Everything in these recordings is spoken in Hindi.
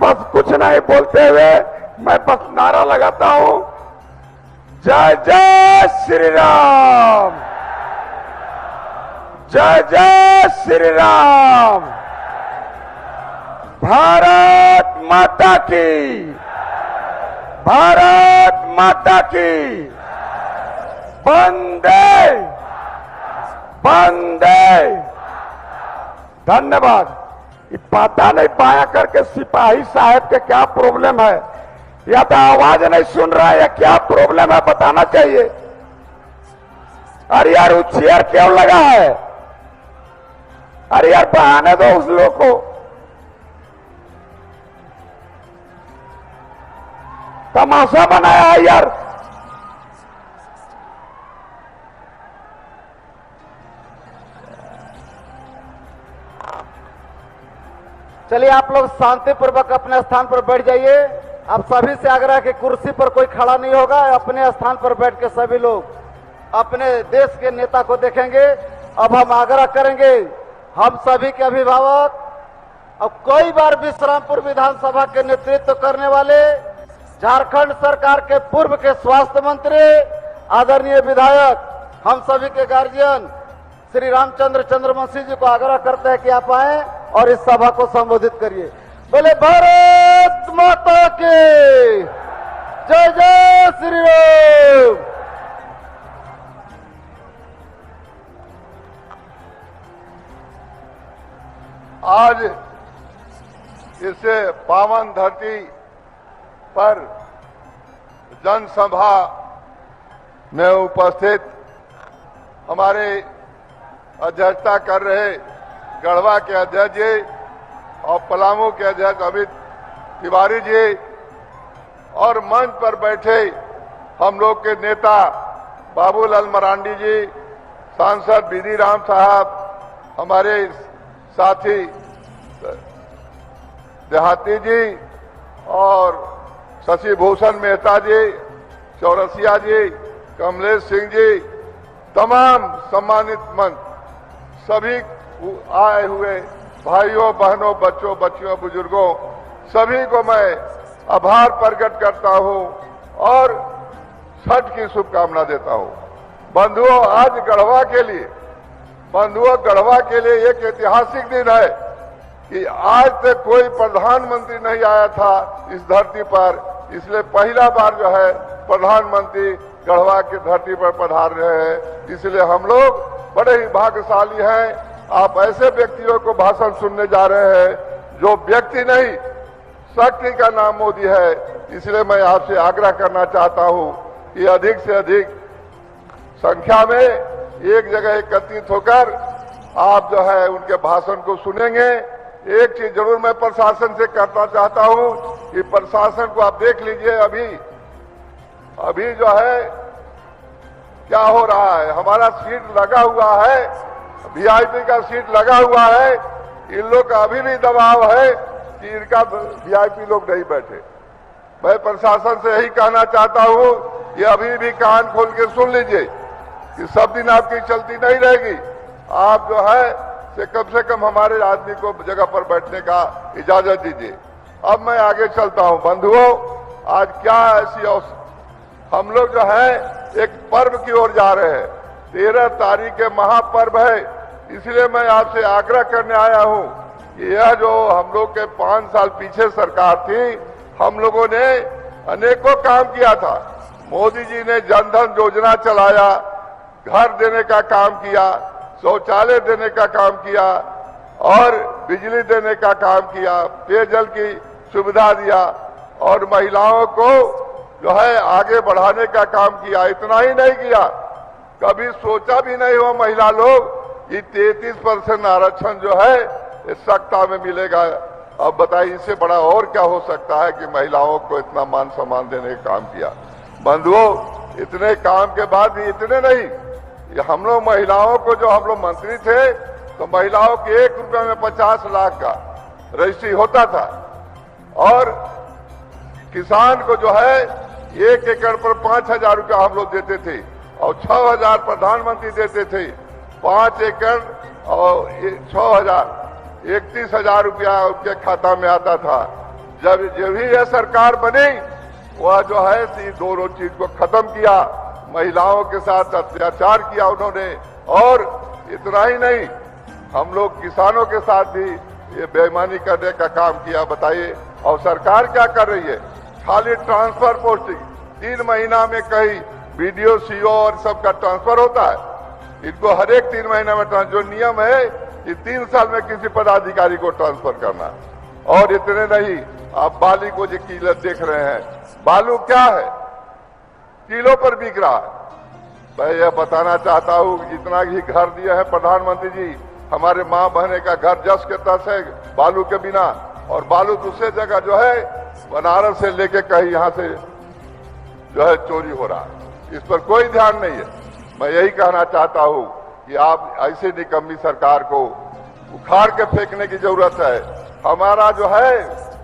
बस कुछ नहीं बोलते हुए मैं बस नारा लगाता हूं, जय जय श्री राम, जय जय श्री राम, भारत माता की, भारत माता की, वंदे वंदे। धन्यवाद। ये पता नहीं पाया करके सिपाही साहब के क्या प्रॉब्लम है, या तो आवाज नहीं सुन रहा है या क्या प्रॉब्लम है, बताना चाहिए। अरे यार वो चेयर क्यों लगा है? अरे यार बहाने दो उस लोग को। तमाशा बनाया है यार। चलिए आप लोग शांतिपूर्वक अपने स्थान पर बैठ जाइए। आप सभी से आग्रह है कि कुर्सी पर कोई खड़ा नहीं होगा, अपने स्थान पर बैठ के सभी लोग अपने देश के नेता को देखेंगे। अब हम आग्रह करेंगे, हम सभी के अभिभावक, अब कई बार विश्रामपुर विधानसभा के नेतृत्व करने वाले झारखंड सरकार के पूर्व के स्वास्थ्य मंत्री, आदरणीय विधायक, हम सभी के गार्जियन श्री रामचंद्र चंद्रवंशी जी को आग्रह करते हैं कि आप आए और इस सभा को संबोधित करिए। बोले भारत माता की जय, जय श्री राम। आज इस पावन धरती पर जनसभा में उपस्थित हमारे अध्यक्षता कर रहे गढ़वा के अध्यक्ष जी और पलामू के अध्यक्ष अमित तिवारी जी और मंच पर बैठे हम लोग के नेता बाबूलाल मरांडी जी, सांसद बीदी राम साहब, हमारे साथी देहाती जी और शशि भूषण मेहता जी, चौरसिया जी, कमलेश सिंह जी, तमाम सम्मानित मंच, सभी आए हुए भाइयों बहनों, बच्चों बच्चियों, बुजुर्गों, सभी को मैं आभार प्रकट करता हूं और छठ की शुभकामना देता हूं। बंधुओं, आज गढ़वा के लिए, बंधुओं गढ़वा के लिए एक ऐतिहासिक दिन है कि आज तक कोई प्रधानमंत्री नहीं आया था इस धरती पर, इसलिए पहला बार जो है प्रधानमंत्री गढ़वा की धरती पर पधार रहे हैं। इसलिए हम लोग बड़े ही भाग्यशाली हैं। आप ऐसे व्यक्तियों को भाषण सुनने जा रहे हैं जो व्यक्ति नहीं, शक्ति का नाम मोदी है। इसलिए मैं आपसे आग्रह करना चाहता हूं कि अधिक से अधिक संख्या में एक जगह एकत्रित होकर आप जो है उनके भाषण को सुनेंगे। एक चीज जरूर मैं प्रशासन से करना चाहता हूं कि प्रशासन को आप देख लीजिए, अभी जो है क्या हो रहा है, हमारा सीट लगा हुआ है, वीआईपी का सीट लगा हुआ है, इन लोग का अभी भी दबाव है कि इनका वीआईपी लोग नहीं बैठे। मैं प्रशासन से यही कहना चाहता हूं कि अभी भी कान खोल के सुन लीजिए कि सब दिन आपकी चलती नहीं रहेगी। आप जो है से कम हमारे आदमी को जगह पर बैठने का इजाजत दीजिए। अब मैं आगे चलता हूं। बंधुओं, आज क्या ऐसी हम लोग जो है एक पर्व की ओर जा रहे हैं। 13 तारीख के महापर्व है, इसलिए मैं आपसे आग्रह करने आया हूं कि यह जो हम लोग के 5 साल पीछे सरकार थी, हम लोगों ने अनेकों काम किया था। मोदी जी ने जनधन योजना चलाया, घर देने का काम किया, शौचालय देने का काम किया और बिजली देने का काम किया, पेयजल की सुविधा दिया और महिलाओं को जो है आगे बढ़ाने का काम किया। इतना ही नहीं किया, कभी सोचा भी नहीं हो महिला लोग कि 33% आरक्षण जो है इस सत्ता में मिलेगा। अब बताइए इससे बड़ा और क्या हो सकता है कि महिलाओं को इतना मान सम्मान देने का काम किया। बंधुओं, इतने काम के बाद भी इतने नहीं, हम लोग महिलाओं को, जो हम लोग मंत्री थे तो महिलाओं के 1 रुपये में 50 लाख का रजिस्ट्री होता था और किसान को जो है 1 एकड़ पर 5,000 रुपया हम लोग देते थे और 6,000 प्रधानमंत्री देते थे। 5 एकड़ और 6,000 31,000 रुपया उनके खाता में आता था। जब भी यह सरकार बनी वह जो है दोनों चीज को खत्म किया। महिलाओं के साथ अत्याचार किया उन्होंने, और इतना ही नहीं, हम लोग किसानों के साथ भी ये बेईमानी करने का काम किया। बताइए, और सरकार क्या कर रही है? खाली ट्रांसफर पोस्टिंग, 3 महीना में कहीं बीडीओ सीओ और सबका ट्रांसफर होता है। इनको हर एक 3 महीना में जो नियम है कि 3 साल में किसी पदाधिकारी को ट्रांसफर करना। और इतने नहीं, आप बाली को जो कीमत देख रहे हैं, बालू क्या है, किलो पर बिक रहा है। मैं यह बताना चाहता हूं, जितना ही घर दिया है प्रधानमंत्री जी, हमारे मां बहने का घर जस के तस है बालू के बिना, और बालू दूसरे जगह जो है बनारस से लेके कहीं यहां से जो है चोरी हो रहा है। इस पर कोई ध्यान नहीं है। मैं यही कहना चाहता हूं कि आप ऐसे निकम्मी सरकार को उखाड़ के फेंकने की जरूरत है। हमारा जो है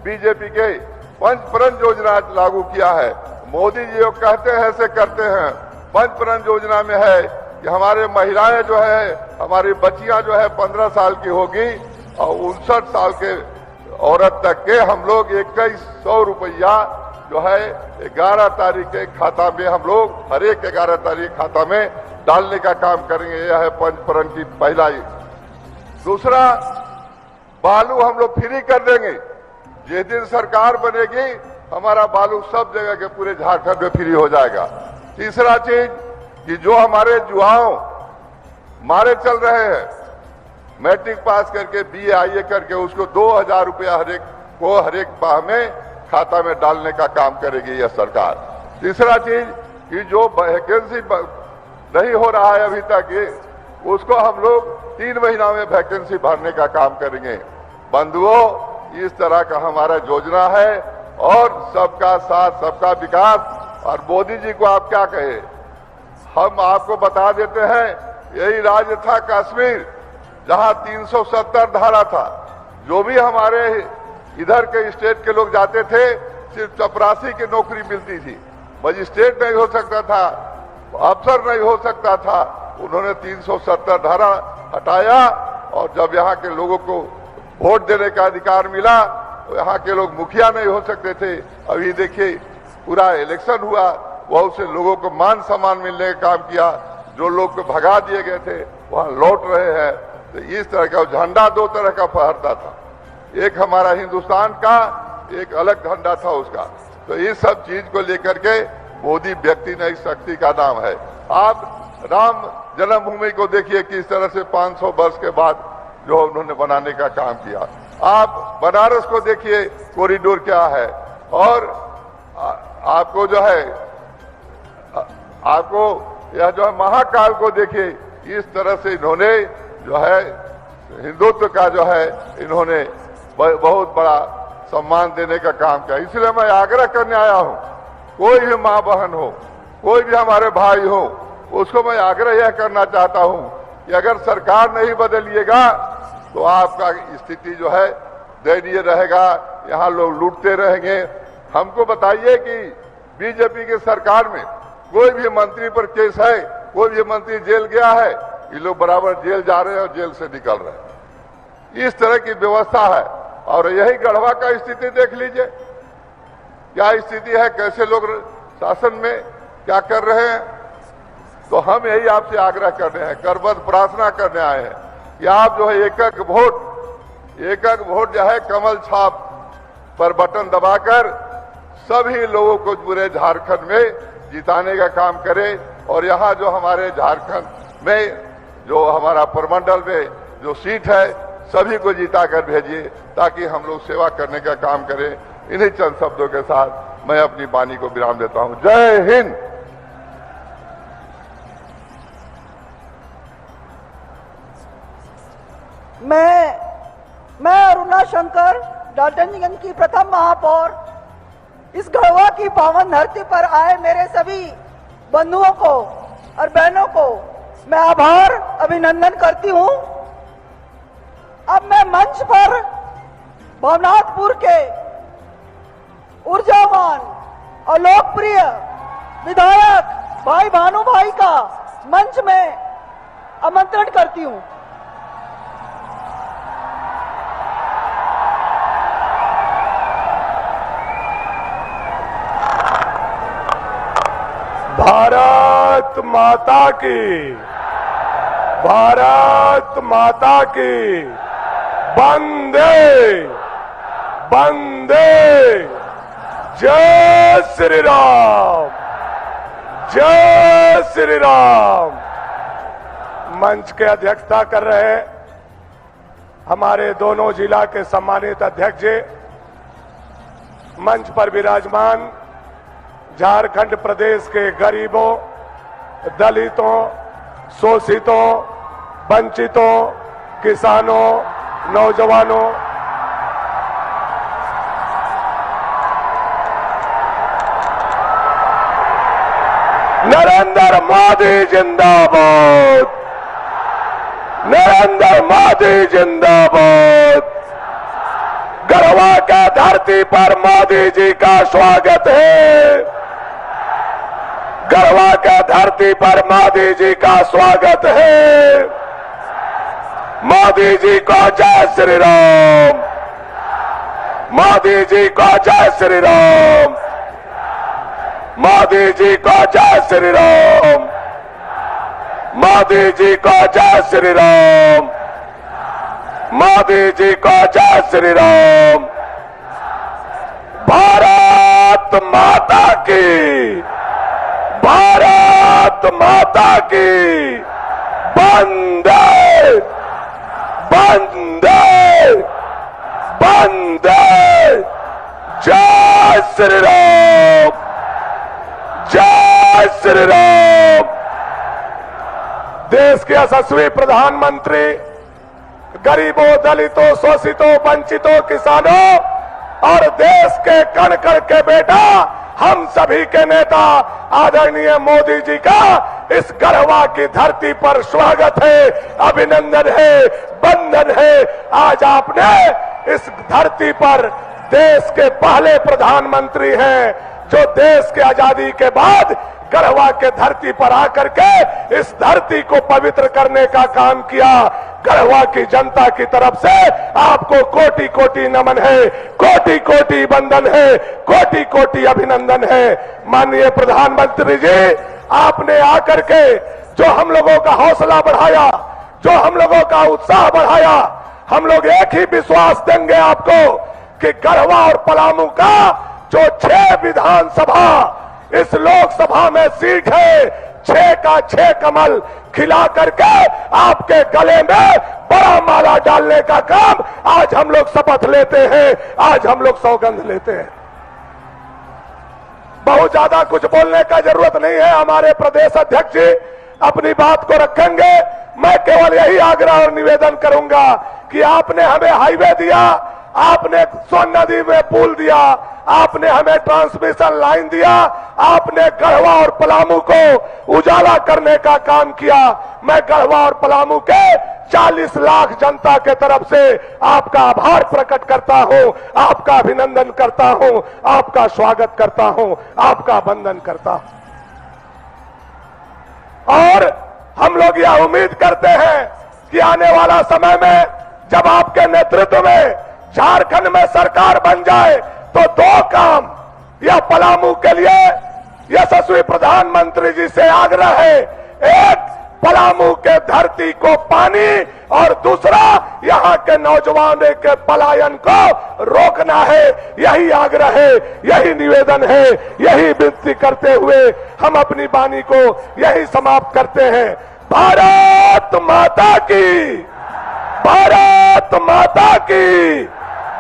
बीजेपी के पंचप्रन योजना लागू किया है। मोदी जी जो कहते हैं ऐसे करते हैं। पंचप्रन योजना में है कि हमारे महिलाएं जो है, हमारी बच्चियां जो है 15 साल की होगी और 59 साल के औरत तक के हम लोग 2100 रुपया जो है 11 तारीख के खाता में, हम लोग हर एक 11 तारीख खाता में डालने का काम करेंगे। यह है पंचप्रन की पहला। दूसरा, बालू हम लोग फ्री कर देंगे। जिस दिन सरकार बनेगी हमारा बालू सब जगह के पूरे झारखंड में फ्री हो जाएगा। तीसरा चीज कि जो हमारे युवाओं मारे चल रहे हैं, मैट्रिक पास करके बीए आईए करके, उसको 2000 रुपया हर एक माह में खाता में डालने का काम करेगी यह सरकार। तीसरा चीज कि जो वैकेंसी नहीं हो रहा है अभी तक, उसको हम लोग 3 महीना में वैकेंसी भरने का काम करेंगे। बंधुओं, इस तरह का हमारा योजना है, और सबका साथ सबका विकास। और मोदी जी को आप क्या कहे, हम आपको बता देते हैं, यही राज्य था कश्मीर जहां 370 धारा था। जो भी हमारे इधर के स्टेट के लोग जाते थे, सिर्फ चपरासी की नौकरी मिलती थी, मजिस्ट्रेट नहीं हो सकता था, अफसर नहीं हो सकता था। उन्होंने 370 धारा हटाया, और जब यहाँ के लोगों को वोट देने का अधिकार मिला तो यहाँ के लोग मुखिया नहीं हो सकते थे। अभी देखिए, पूरा इलेक्शन हुआ, बहुत से लोगों को मान सम्मान मिलने का काम किया। जो लोग को भगा दिए गए थे वहां लौट रहे हैं। तो इस तरह का झंडा 2 तरह का फहरता था, एक हमारा हिंदुस्तान का, एक अलग झंडा था उसका। तो इस सब चीज को लेकर के मोदी व्यक्ति नहीं शक्ति का नाम है। आप राम जन्मभूमि को देखिए किस तरह से 500 वर्ष के बाद जो उन्होंने बनाने का काम किया। आप बनारस को देखिए, कॉरिडोर क्या है। और आपको जो है, आपको यह जो है महाकाल को देखिए, इस तरह से इन्होंने जो है हिंदुत्व का जो है इन्होंने बहुत बड़ा सम्मान देने का काम किया। इसलिए मैं आग्रह करने आया हूं, कोई भी मां बहन हो, कोई भी हमारे भाई हो, उसको मैं आग्रह यह करना चाहता हूं कि अगर सरकार नहीं बदलिएगा तो आपका स्थिति जो है दयनीय रहेगा। यहाँ लोग लूटते रहेंगे। हमको बताइए कि बीजेपी की सरकार में कोई भी मंत्री पर केस है, कोई भी मंत्री जेल गया है? ये लोग बराबर जेल जा रहे हैं और जेल से निकल रहे हैं। इस तरह की व्यवस्था है। और यही गढ़वा का स्थिति देख लीजिए, क्या स्थिति है, कैसे लोग शासन में क्या कर रहे हैं। तो हम यही आपसे आग्रह कर रहे हैं, करबद्ध प्रार्थना करने आए हैं कि आप जो है एक एक वोट जो है कमल छाप पर बटन दबाकर सभी लोगों को पूरे झारखंड में जिताने का काम करें। और यहाँ जो हमारे झारखंड में जो हमारा प्रमंडल में जो सीट है, सभी को जिता कर भेजिए ताकि हम लोग सेवा करने का काम करें। इन्हीं चंद शब्दों के साथ मैं अपनी वाणी को विराम देता हूं। जय हिंद। मैं अरुणा शंकर, डाल्टनगंज की प्रथम महापौर, इस गढ़वा की पावन धरती पर आए मेरे सभी बंधुओं को और बहनों को मैं आभार अभिनंदन करती हूं। अब मैं मंच पर भवनाथपुर के ऊर्जावान और लोकप्रिय विधायक भाई भानु भाई का मंच में आमंत्रण करती हूं। भारत माता की, भारत माता की, वंदे वंदे, जय श्री राम, जय श्री राम। मंच के अध्यक्षता कर रहे हमारे दोनों जिला के सम्मानित अध्यक्ष जी, मंच पर विराजमान झारखंड प्रदेश के गरीबों, दलितों, शोषितों, वंचितों, किसानों, नौजवानों, नरेंद्र मोदी जिंदाबाद, नरेंद्र मोदी जिंदाबाद। गढ़वा के धरती पर मोदी जी का स्वागत है, गढ़वा के धरती पर मोदी जी का स्वागत है। मोदी जी को जय श्री राम, मोदी जी को जय श्री राम, मोदी जी को जय श्री राम, मोदी जी को जय श्री राम, मोदी जी को जय श्री राम। भारत माता की, भारत माता की, वंदे वंदे वंदे, जय श्री राम, जय श्री राम। देश के यशस्वी प्रधानमंत्री गरीबों, दलितों, शोषितों, वंचितों, किसानों और देश के कण कण के बेटा, हम सभी के नेता आदरणीय मोदी जी का इस गढ़वा की धरती पर स्वागत है, अभिनंदन है, वंदन है। आज आपने इस धरती पर देश के पहले प्रधानमंत्री हैं जो देश के आजादी के बाद गढ़वा के धरती पर आकर के इस धरती को पवित्र करने का काम किया। गढ़वा की जनता की तरफ से आपको कोटि कोटि नमन है, कोटि कोटि वंदन है, कोटि कोटि अभिनंदन है। माननीय प्रधानमंत्री जी, आपने आकर के जो हम लोगों का हौसला बढ़ाया, जो हम लोगों का उत्साह बढ़ाया, हम लोग एक ही विश्वास देंगे आपको कि गढ़वा और पलामू का जो 6 विधानसभा इस लोकसभा में सीट है, 6 का 6 कमल खिला करके आपके गले में बड़ा माला डालने का काम आज हम लोग शपथ लेते हैं, आज हम लोग सौगंध लेते हैं। बहुत ज्यादा कुछ बोलने का जरूरत नहीं है, हमारे प्रदेश अध्यक्ष जी अपनी बात को रखेंगे। मैं केवल यही आग्रह और निवेदन करूंगा कि आपने हमें हाईवे दिया, आपने सोन नदी में पुल दिया, आपने हमें ट्रांसमिशन लाइन दिया, आपने गढ़वा और पलामू को उजाला करने का काम किया। मैं गढ़वा और पलामू के 40 लाख जनता के तरफ से आपका आभार प्रकट करता हूं, आपका अभिनंदन करता हूं, आपका स्वागत करता हूं, आपका वंदन करता हूं। और हम लोग यह उम्मीद करते हैं कि आने वाला समय में जब आपके नेतृत्व में झारखंड में सरकार बन जाए तो 2 काम यह पलामू के लिए यशस्वी प्रधानमंत्री जी से आग्रह है। एक, पलामू के धरती को पानी, और दूसरा, यहाँ के नौजवानों के पलायन को रोकना है। यही आग्रह है, यही निवेदन है, यही विनती करते हुए हम अपनी वाणी को यही समाप्त करते हैं। भारत माता की, भारत माता की,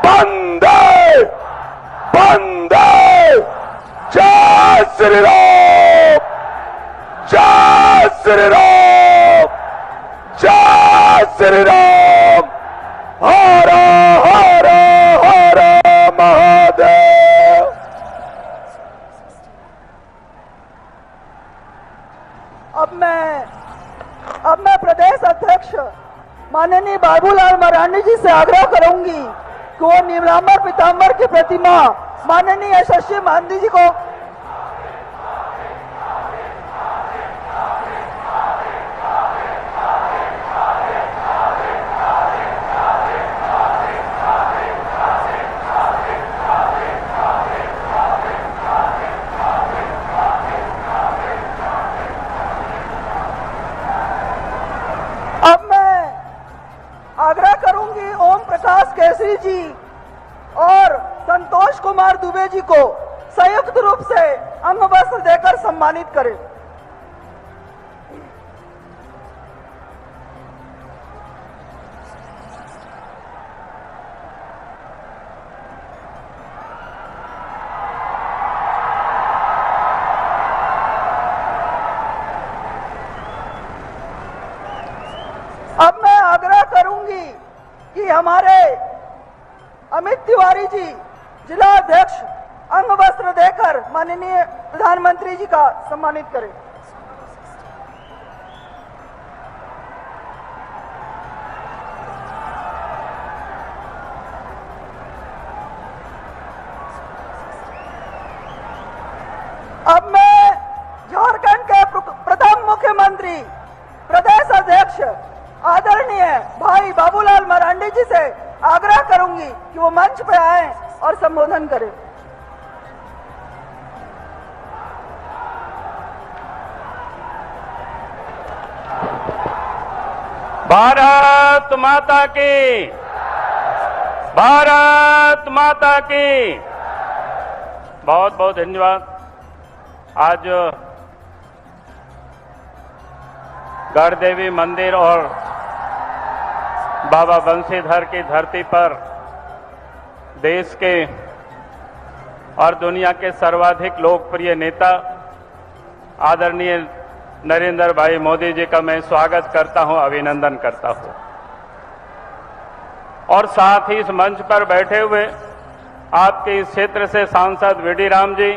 वंदे वंदे, जय श्री राम, जय श्री राम, जय श्री राम। हर हर हर महादेव। अब मैं प्रदेश अध्यक्ष माननीय बाबूलाल मरांडी जी से आग्रह करूंगी कि वो नीलांबर पीतांबर की प्रतिमा माननीय यशस्वी मांझी जी को जी को संयुक्त रूप से अंग वस्त्र देकर सम्मानित करें। अब मैं आग्रह करूंगी कि हमारे अमित तिवारी जी जिला अध्यक्ष अंग वस्त्र देकर माननीय प्रधानमंत्री जी का सम्मानित करें। अब मैं झारखंड के प्रथम मुख्यमंत्री प्रदेश अध्यक्ष आदरणीय भाई बाबूलाल मरांडी जी से आग्रह करूंगी कि वो मंच पे आए और संबोधन करें। भारत माता की, भारत माता की। बहुत बहुत धन्यवाद। आज गढ़देवी मंदिर और बाबा बंशीधर की धरती पर देश के और दुनिया के सर्वाधिक लोकप्रिय नेता आदरणीय नरेंद्र भाई मोदी जी का मैं स्वागत करता हूं, अभिनंदन करता हूं। और साथ ही इस मंच पर बैठे हुए आपके इस क्षेत्र से सांसद वीडी राम जी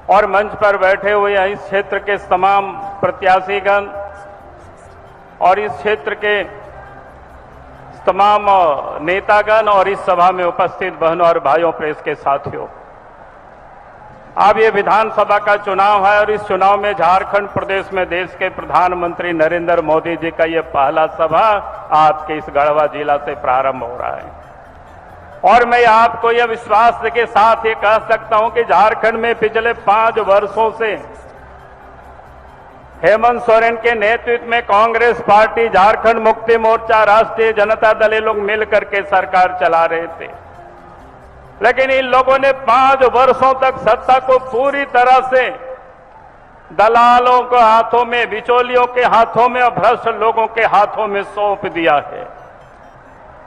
और मंच पर बैठे हुए इस क्षेत्र के तमाम प्रत्याशीगण और इस क्षेत्र के तमाम नेतागण और इस सभा में उपस्थित बहनों और भाइयों प्रेस के साथियों, अब ये विधानसभा का चुनाव है और इस चुनाव में झारखंड प्रदेश में देश के प्रधानमंत्री नरेंद्र मोदी जी का ये पहला सभा आपके इस गढ़वा जिला से प्रारंभ हो रहा है। और मैं आपको यह विश्वास के साथ ये कह सकता हूं कि झारखंड में पिछले 5 वर्षों से हेमंत सोरेन के नेतृत्व में कांग्रेस पार्टी, झारखंड मुक्ति मोर्चा, राष्ट्रीय जनता दल ये लोग मिलकर के सरकार चला रहे थे। लेकिन इन लोगों ने 5 वर्षों तक सत्ता को पूरी तरह से दलालों के हाथों में, बिचौलियों के हाथों में और भ्रष्ट लोगों के हाथों में सौंप दिया है।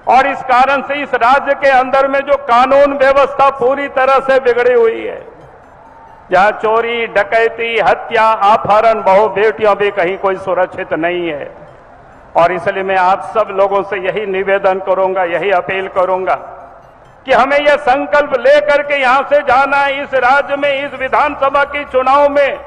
और इस कारण से इस राज्य के अंदर में जो कानून व्यवस्था पूरी तरह से बिगड़ी हुई है, जहां चोरी, डकैती, हत्या, अपहरण, बहु बेटियां भी कहीं कोई सुरक्षित नहीं है। और इसलिए मैं आप सब लोगों से यही निवेदन करूंगा, यही अपील करूंगा कि हमें यह संकल्प लेकर के यहां से जाना है, इस राज्य में, इस विधानसभा की चुनाव में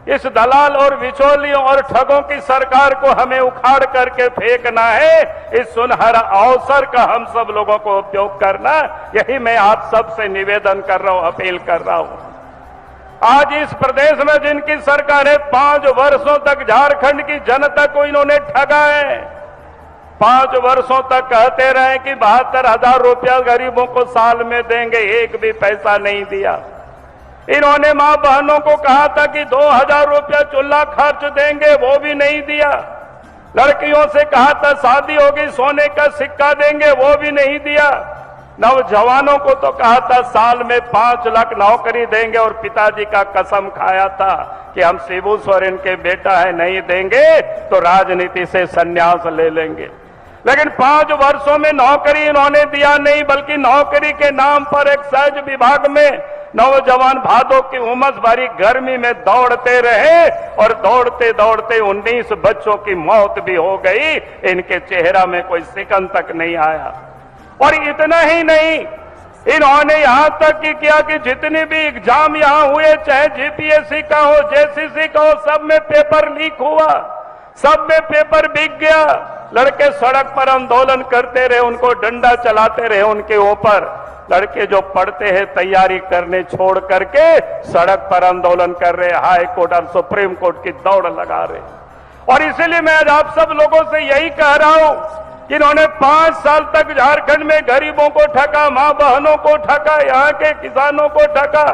इस दलाल और बिचौलियों और ठगों की सरकार को हमें उखाड़ करके फेंकना है। इस सुनहरा अवसर का हम सब लोगों को उपयोग करना, यही मैं आप सब से निवेदन कर रहा हूं, अपील कर रहा हूं। आज इस प्रदेश में जिनकी सरकार है, 5 वर्षों तक झारखंड की जनता को इन्होंने ठगा है। 5 वर्षों तक कहते रहे कि 72,000 रुपया गरीबों को साल में देंगे, एक भी पैसा नहीं दिया। इन्होंने मां बहनों को कहा था कि 2,000 रुपया चूल्हा खर्च देंगे, वो भी नहीं दिया। लड़कियों से कहा था शादी होगी सोने का सिक्का देंगे, वो भी नहीं दिया। नौजवानों को तो कहा था साल में 5 लाख नौकरी देंगे और पिताजी का कसम खाया था कि हम शिबू सोरेन के बेटा है, नहीं देंगे तो राजनीति से संन्यास ले लेंगे। लेकिन 5 वर्षों में नौकरी इन्होंने दिया नहीं, बल्कि नौकरी के नाम पर एक सहज विभाग में नौजवान भादों की उमस भरी गर्मी में दौड़ते रहे और दौड़ते दौड़ते 19 बच्चों की मौत भी हो गई। इनके चेहरा में कोई सिकन तक नहीं आया। और इतना ही नहीं, इन्होंने यहां तक कि किया कि जितने भी एग्जाम यहां हुए, चाहे जीपीएससी का हो, जेसीसी का हो, सब में पेपर लीक हुआ, सब में पेपर बिक गया। लड़के सड़क पर आंदोलन करते रहे, उनको डंडा चलाते रहे उनके ऊपर। लड़के जो पढ़ते हैं तैयारी करने छोड़ करके सड़क पर आंदोलन कर रहे, हाई कोर्ट और सुप्रीम कोर्ट की दौड़ लगा रहे। और इसीलिए मैं आज आप सब लोगों से यही कह रहा हूं कि इन्होंने 5 साल तक झारखंड में गरीबों को ठगा, मां बहनों को ठगा, यहाँ के किसानों को ठगा।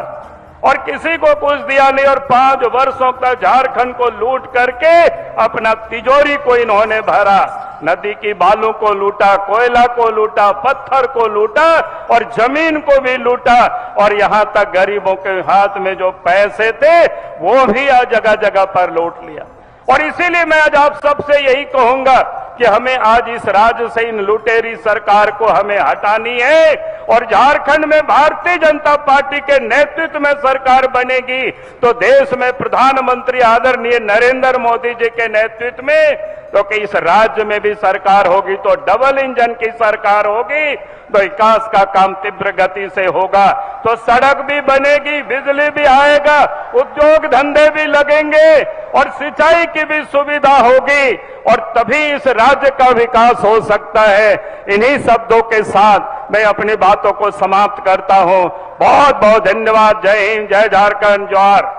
और किसी को कुछ दिया नहीं, और 5 वर्षों तक झारखंड को लूट करके अपना तिजोरी को इन्होंने भरा। नदी की बालू को लूटा, कोयला को लूटा, पत्थर को लूटा और जमीन को भी लूटा, और यहां तक गरीबों के हाथ में जो पैसे थे वो भी आज जगह जगह पर लूट लिया। और इसीलिए मैं आज आप सबसे यही कहूंगा कि हमें आज इस राज्य से इन लुटेरी सरकार को हमें हटानी है, और झारखंड में भारतीय जनता पार्टी के नेतृत्व में सरकार बनेगी तो देश में प्रधानमंत्री आदरणीय नरेंद्र मोदी जी के नेतृत्व में, तो कि इस राज्य में भी सरकार होगी तो डबल इंजन की सरकार होगी, तो विकास का काम तीव्र गति से होगा, तो सड़क भी बनेगी, बिजली भी आएगा, उद्योग धंधे भी लगेंगे और सिंचाई की भी सुविधा होगी, और तभी इस राज्य का विकास हो सकता है। इन्हीं शब्दों के साथ मैं अपनी बातों को समाप्त करता हूं। बहुत बहुत धन्यवाद। जय हिंद, जय झारखंड, जोहार।